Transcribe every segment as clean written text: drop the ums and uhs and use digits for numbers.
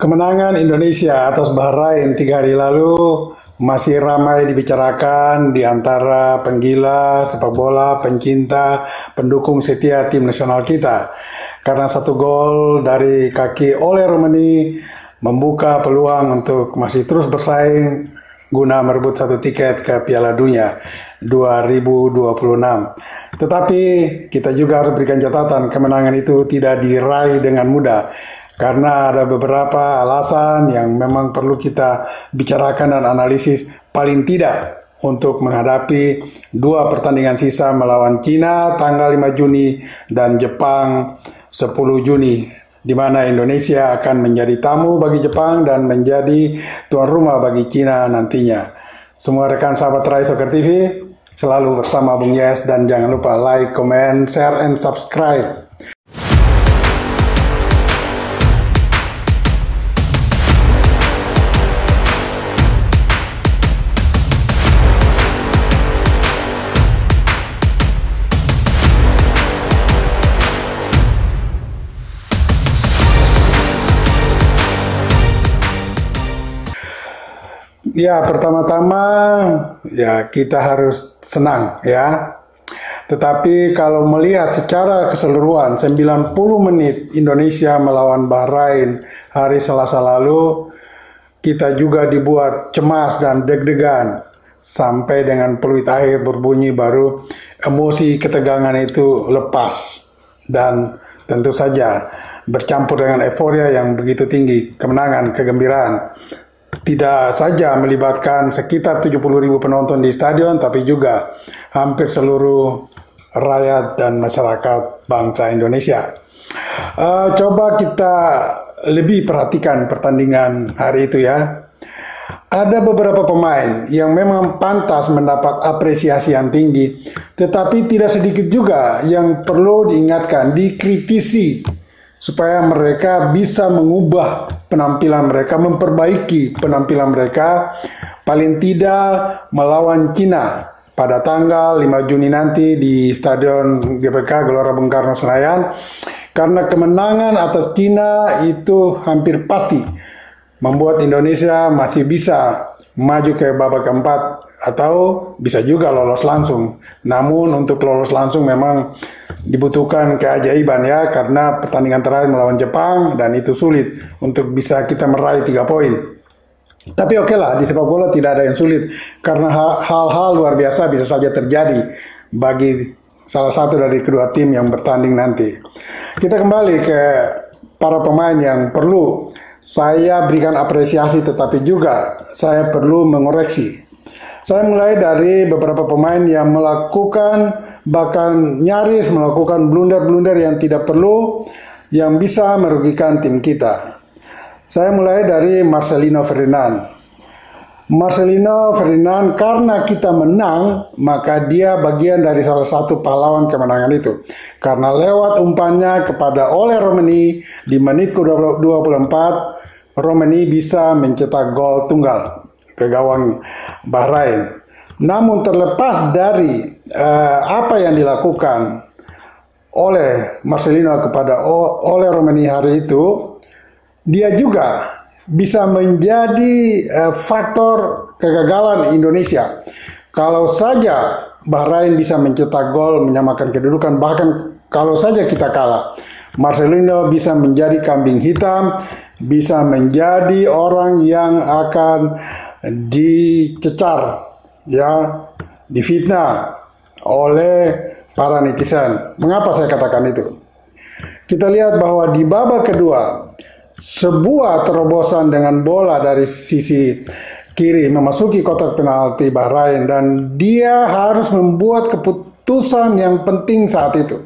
Kemenangan Indonesia atas Bahrain 3 hari lalu masih ramai dibicarakan di antara penggila sepak bola, pencinta, pendukung setia tim nasional kita. Karena 1 gol dari kaki Ole Romeni membuka peluang untuk masih terus bersaing guna merebut 1 tiket ke Piala Dunia 2026. Tetapi kita juga harus berikan catatan, kemenangan itu tidak diraih dengan mudah. Karena ada beberapa alasan yang memang perlu kita bicarakan dan analisis, paling tidak untuk menghadapi 2 pertandingan sisa melawan Cina tanggal 5 Juni dan Jepang 10 Juni, di mana Indonesia akan menjadi tamu bagi Jepang dan menjadi tuan rumah bagi Cina nantinya. Semua rekan sahabat Rai Soccer TV selalu bersama Bung Yes, dan jangan lupa like, comment, share, and subscribe. Ya, pertama-tama ya kita harus senang ya. Tetapi kalau melihat secara keseluruhan 90 menit Indonesia melawan Bahrain hari Selasa lalu, kita juga dibuat cemas dan deg-degan sampai dengan peluit akhir berbunyi baru emosi ketegangan itu lepas, dan tentu saja bercampur dengan euforia yang begitu tinggi, kemenangan, kegembiraan. Tidak saja melibatkan sekitar 70.000 penonton di stadion, tapi juga hampir seluruh rakyat dan masyarakat bangsa Indonesia. Coba kita lebih perhatikan pertandingan hari itu ya. Ada beberapa pemain yang memang pantas mendapat apresiasi yang tinggi, tetapi tidak sedikit juga yang perlu diingatkan, dikritisi, supaya mereka bisa mengubah penampilan mereka, memperbaiki penampilan mereka, paling tidak melawan Cina pada tanggal 5 Juni nanti di Stadion GBK Gelora Bung Karno Senayan. Karena kemenangan atas Cina itu hampir pasti membuat Indonesia masih bisa maju ke babak keempat atau bisa juga lolos langsung. Namun untuk lolos langsung memang dibutuhkan keajaiban ya, karena pertandingan terakhir melawan Jepang dan itu sulit untuk bisa kita meraih 3 poin. Tapi oke lah, di sepak bola tidak ada yang sulit karena hal-hal luar biasa bisa saja terjadi bagi salah satu dari kedua tim yang bertanding nanti. Kita kembali ke para pemain yang perlu saya berikan apresiasi, tetapi juga saya perlu mengoreksi. Saya mulai dari beberapa pemain yang melakukan, bahkan nyaris melakukan blunder-blunder yang tidak perlu, yang bisa merugikan tim kita. Saya mulai dari Marcelino Ferdinand. Marcelino Ferdinand, karena kita menang, maka dia bagian dari salah satu pahlawan kemenangan itu. Karena lewat umpannya kepada Ole Romeni di menit ke-24, Romeni bisa mencetak gol tunggal ke gawang Bahrain. Namun terlepas dari apa yang dilakukan oleh Marcelino kepada Ole Romeni hari itu, dia juga bisa menjadi faktor kegagalan Indonesia. Kalau saja Bahrain bisa mencetak gol menyamakan kedudukan, bahkan kalau saja kita kalah, Marcelino bisa menjadi kambing hitam, bisa menjadi orang yang akan dicecar, ya, difitnah oleh para netizen. Mengapa saya katakan itu? Kita lihat bahwa di babak kedua, sebuah terobosan dengan bola dari sisi kiri memasuki kotak penalti Bahrain, dan dia harus membuat keputusan yang penting saat itu.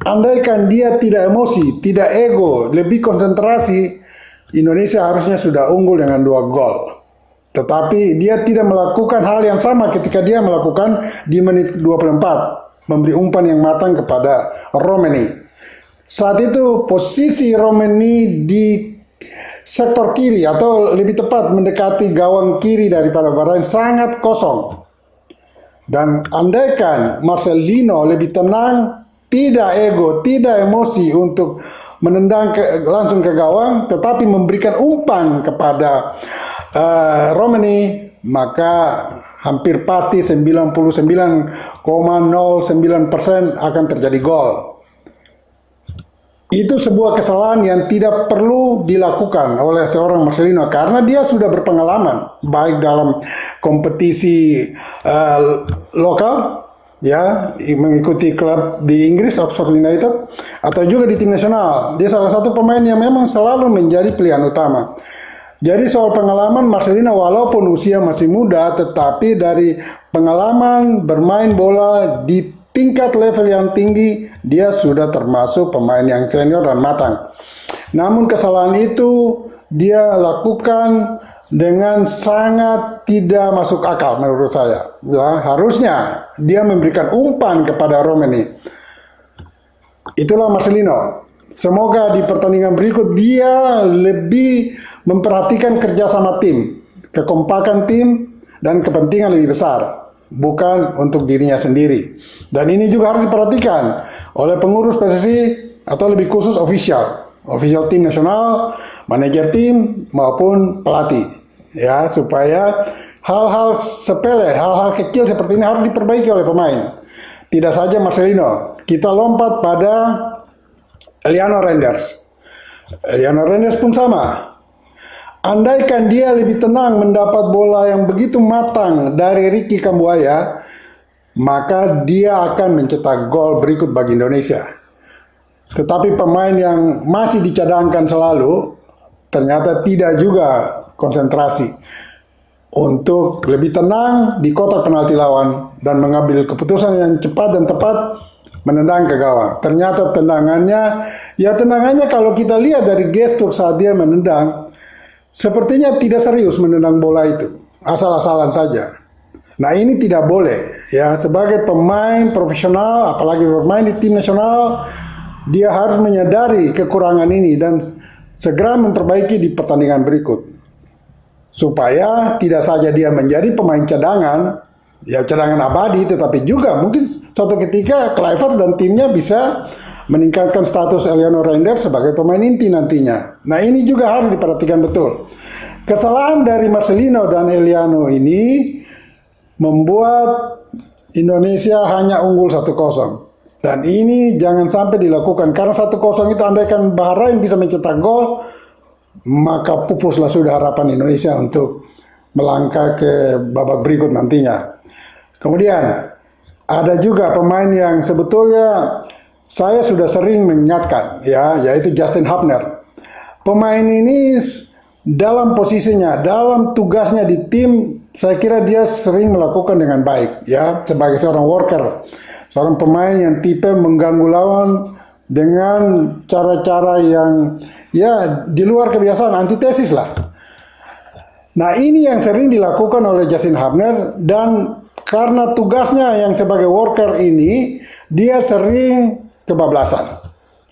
Andaikan dia tidak emosi, tidak ego, lebih konsentrasi, Indonesia harusnya sudah unggul dengan 2 gol. Tetapi dia tidak melakukan hal yang sama ketika dia melakukan di menit 24, memberi umpan yang matang kepada Romeni. Saat itu posisi Romeni di sektor kiri, atau lebih tepat mendekati gawang kiri daripada Bahrain, sangat kosong. Dan andaikan Marcelino lebih tenang, tidak ego, tidak emosi untuk menendang langsung ke gawang, tetapi memberikan umpan kepada Romani, maka hampir pasti 99,09% akan terjadi gol. Itu sebuah kesalahan yang tidak perlu dilakukan oleh seorang Marcelino karena dia sudah berpengalaman baik dalam kompetisi lokal, ya, mengikuti klub di Inggris, Oxford United, atau juga di tim nasional. Dia salah satu pemain yang memang selalu menjadi pilihan utama. Jadi soal pengalaman, Marcelino walaupun usia masih muda, tetapi dari pengalaman bermain bola di tingkat level yang tinggi, dia sudah termasuk pemain yang senior dan matang. Namun kesalahan itu dia lakukan dengan sangat tidak masuk akal menurut saya. Ya, harusnya dia memberikan umpan kepada Romani. Itulah Marcelino. Semoga di pertandingan berikut dia lebih memperhatikan kerjasama tim, kekompakan tim, dan kepentingan lebih besar, bukan untuk dirinya sendiri. Dan ini juga harus diperhatikan oleh pengurus PSSI atau lebih khusus official tim nasional, manajer tim, maupun pelatih. Ya, supaya hal-hal sepele, hal-hal kecil seperti ini harus diperbaiki oleh pemain. Tidak saja Marcelino, kita lompat pada Eliano Reinders. Eliano Reinders pun sama. Andaikan dia lebih tenang mendapat bola yang begitu matang dari Ricky Kambuaya, maka dia akan mencetak gol berikut bagi Indonesia. Tetapi pemain yang masih dicadangkan selalu ternyata tidak juga konsentrasi untuk lebih tenang di kotak penalti lawan dan mengambil keputusan yang cepat dan tepat menendang ke gawang. Ternyata tendangannya kalau kita lihat dari gestur saat dia menendang, sepertinya tidak serius menendang bola itu, asal-asalan saja. Nah, ini tidak boleh, ya. Sebagai pemain profesional, apalagi bermain di tim nasional, dia harus menyadari kekurangan ini dan segera memperbaiki di pertandingan berikut, supaya tidak saja dia menjadi pemain cadangan, ya cadangan abadi, tetapi juga mungkin suatu ketika Kluivert dan timnya bisa meningkatkan status Eliano Reinders sebagai pemain inti nantinya. Nah, ini juga harus diperhatikan betul. Kesalahan dari Marcelino dan Eliano ini membuat Indonesia hanya unggul 1-0. Dan ini jangan sampai dilakukan, karena 1-0 itu andaikan Bahrain bisa mencetak gol, maka pupuslah sudah harapan Indonesia untuk melangkah ke babak berikut nantinya. Kemudian ada juga pemain yang sebetulnya saya sudah sering mengingatkan, ya, yaitu Justin Hubner. Pemain ini dalam posisinya, dalam tugasnya di tim, saya kira dia sering melakukan dengan baik, ya, sebagai seorang worker, seorang pemain yang tipe mengganggu lawan dengan cara-cara yang, ya, di luar kebiasaan, antitesis lah. Nah, ini yang sering dilakukan oleh Justin Hubner, dan karena tugasnya yang sebagai worker ini, dia sering kebablasan,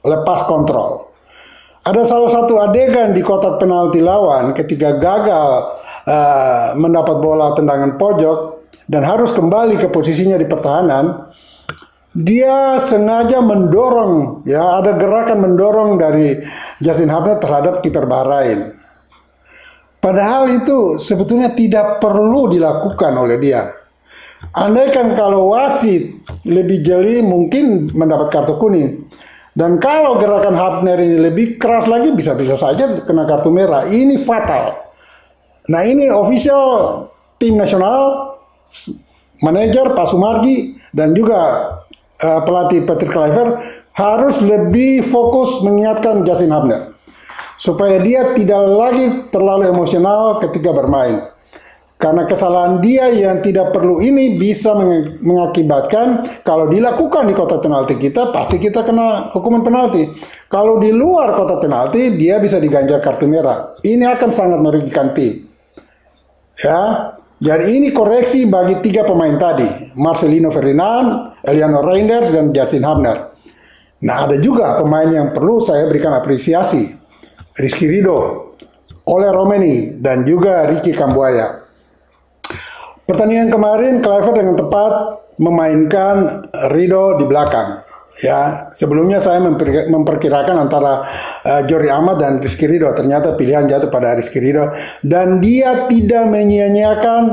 lepas kontrol. Ada salah satu adegan di kotak penalti lawan ketika gagal mendapat bola tendangan pojok dan harus kembali ke posisinya di pertahanan. Dia sengaja mendorong, ya, ada gerakan mendorong dari Justin Hubner terhadap kiper Bahrain. Padahal itu sebetulnya tidak perlu dilakukan oleh dia. Andaikan kalau wasit lebih jeli mungkin mendapat kartu kuning. Dan kalau gerakan Hubner ini lebih keras lagi, bisa-bisa saja kena kartu merah. Ini fatal. Nah, ini official tim nasional, manajer Pak Sumarji, dan juga pelatih Patrick Kluivert harus lebih fokus mengingatkan Justin Hubner, supaya dia tidak lagi terlalu emosional ketika bermain. Karena kesalahan dia yang tidak perlu ini bisa mengakibatkan kalau dilakukan di kotak penalti kita, pasti kita kena hukuman penalti. Kalau di luar kotak penalti, dia bisa diganjar kartu merah. Ini akan sangat merugikan tim. Ya, jadi ini koreksi bagi 3 pemain tadi, Marcelino Ferdinand, Eliano Reinders, dan Justin Hubner. Nah, ada juga pemain yang perlu saya berikan apresiasi, Rizky Ridho, Ole Romani, dan juga Ricky Kambuaya. Pertandingan kemarin, Kluivert dengan tepat memainkan Ridho di belakang. Ya, sebelumnya saya memperkirakan antara Jordi Amat dan Rizky Ridho. Ternyata pilihan jatuh pada Rizky Ridho, dan dia tidak menyia-nyiakan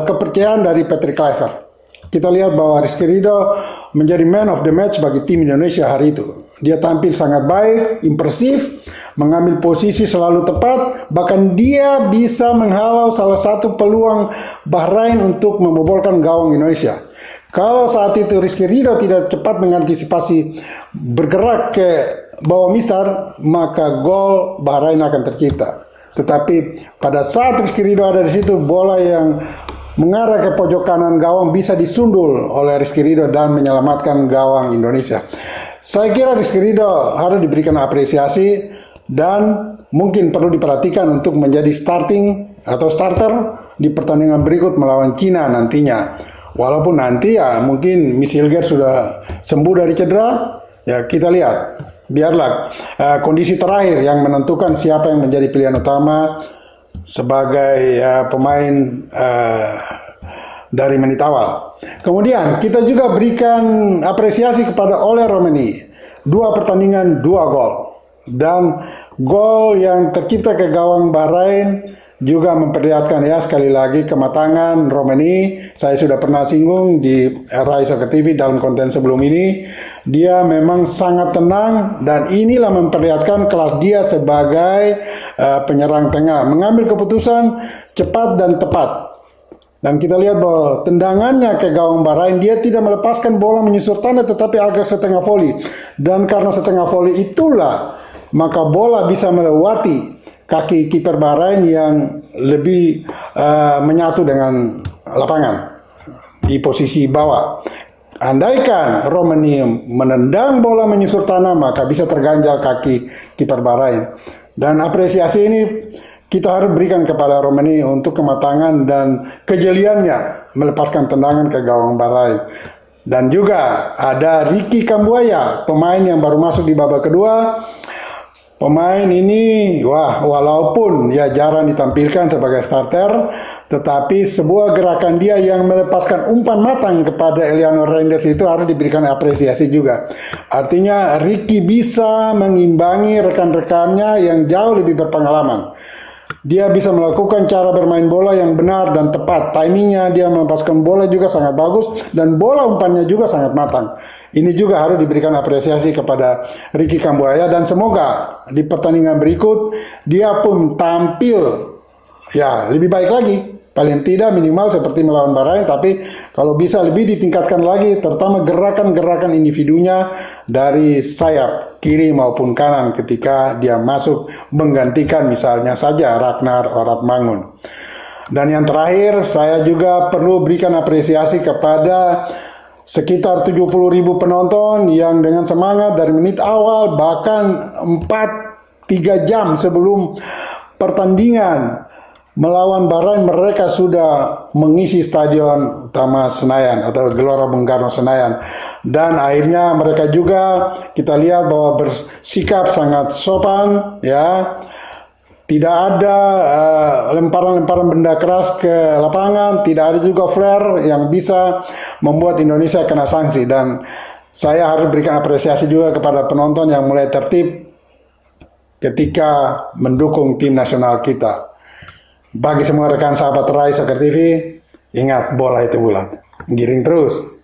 kepercayaan dari Patrick Kluivert. Kita lihat bahwa Rizky Ridho menjadi man of the match bagi tim Indonesia hari itu. Dia tampil sangat baik, impresif, mengambil posisi selalu tepat, bahkan dia bisa menghalau salah satu peluang Bahrain untuk membobolkan gawang Indonesia. Kalau saat itu Rizky Ridho tidak cepat mengantisipasi bergerak ke bawah mistar, maka gol Bahrain akan tercipta. Tetapi pada saat Rizky Ridho ada di situ, bola yang mengarah ke pojok kanan gawang bisa disundul oleh Rizky Ridho dan menyelamatkan gawang Indonesia. Saya kira Rizky Ridho harus diberikan apresiasi dan mungkin perlu diperhatikan untuk menjadi starter di pertandingan berikut melawan Cina nantinya. Walaupun nanti ya mungkin Miss Hilger sudah sembuh dari cedera, ya kita lihat. Biarlah kondisi terakhir yang menentukan siapa yang menjadi pilihan utama sebagai pemain dari menit awal. Kemudian kita juga berikan apresiasi kepada Ole Romeni. 2 pertandingan 2 gol. Dan gol yang tercipta ke gawang Bahrain juga memperlihatkan ya sekali lagi kematangan Romeni. Saya sudah pernah singgung di Rai Soccer TV dalam konten sebelum ini. Dia memang sangat tenang dan inilah memperlihatkan kelas dia sebagai penyerang tengah. Mengambil keputusan cepat dan tepat. Dan kita lihat bahwa tendangannya ke gawang Bahrain, dia tidak melepaskan bola menyusur tanda tetapi agak setengah voli. Dan karena setengah voli itulah maka bola bisa melewati kaki kiper Bahrain yang lebih menyatu dengan lapangan di posisi bawah. Andaikan Romeni menendang bola menyusur tanah, maka bisa terganjal kaki kiper Bahrain. Dan apresiasi ini kita harus berikan kepada Romeni untuk kematangan dan kejeliannya melepaskan tendangan ke gawang Bahrain. Dan juga ada Ricky Kambuaya, pemain yang baru masuk di babak kedua. Pemain ini, walaupun ya jarang ditampilkan sebagai starter, tetapi sebuah gerakan dia yang melepaskan umpan matang kepada Eliano Reinders itu harus diberikan apresiasi juga. Artinya Ricky bisa mengimbangi rekan-rekannya yang jauh lebih berpengalaman. Dia bisa melakukan cara bermain bola yang benar dan tepat. Timingnya dia melepaskan bola juga sangat bagus dan bola umpannya juga sangat matang. Ini juga harus diberikan apresiasi kepada Ricky Kambuaya dan semoga di pertandingan berikut dia pun tampil ya lebih baik lagi. Paling tidak minimal seperti melawan Bahrain, tapi kalau bisa lebih ditingkatkan lagi, terutama gerakan-gerakan individunya dari sayap kiri maupun kanan ketika dia masuk menggantikan misalnya saja Ragnar Oratmangun. Dan yang terakhir, saya juga perlu berikan apresiasi kepada sekitar 70.000 penonton yang dengan semangat dari menit awal bahkan 3 jam sebelum pertandingan melawan Bahrain mereka sudah mengisi stadion utama Senayan atau Gelora Bung Karno Senayan. Dan akhirnya mereka juga kita lihat bahwa bersikap sangat sopan ya. Tidak ada lemparan-lemparan benda keras ke lapangan, tidak ada juga flare yang bisa membuat Indonesia kena sanksi. Dan saya harus berikan apresiasi juga kepada penonton yang mulai tertib ketika mendukung tim nasional kita. Bagi semua rekan sahabat Rai Soccer TV, ingat bola itu bulat. Giring terus.